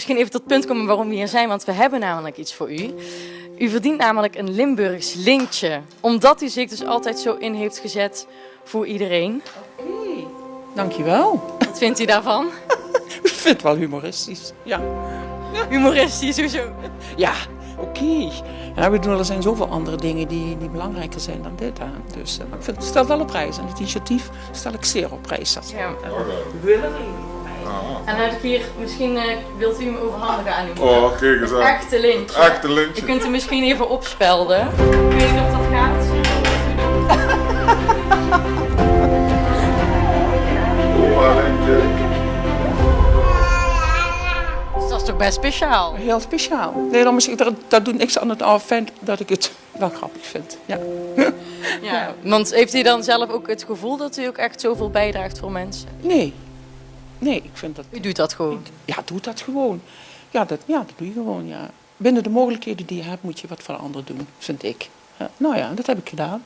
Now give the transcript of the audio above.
Misschien even tot het punt komen waarom we hier zijn, want we hebben namelijk iets voor u. U verdient namelijk een Limburgs lintje, omdat u zich dus altijd zo in heeft gezet voor iedereen. Oké, dankjewel. Wat vindt u daarvan? Ik vind het wel humoristisch, ja. Humoristisch, hoezo? Ja, oké. Ja, er zijn zoveel andere dingen die belangrijker zijn dan dit. Hè. Dus ik vind het stelt wel op prijs. En het initiatief stel ik zeer op prijs. Ja. Willen we? En dan heb ik hier, misschien wilt u hem overhandigen aan uw Oh, kijk eens het aan. echte lintje. Het echte lintje. U kunt hem misschien even opspelden. Ik weet niet of dat gaat. Opa lintje. Dus dat is toch best speciaal? Heel speciaal. Nee, dan misschien, dat doet niks aan het feit dat ik het wel grappig vind. Ja. Ja. Want heeft u dan zelf ook het gevoel dat u ook echt zoveel bijdraagt voor mensen? Nee. Nee, ik vind dat... U doet dat gewoon? Ja, doe dat gewoon. Ja, dat doe je gewoon, ja. Binnen de mogelijkheden die je hebt, moet je wat voor anderen doen, vind ik. Ja, nou ja, dat heb ik gedaan.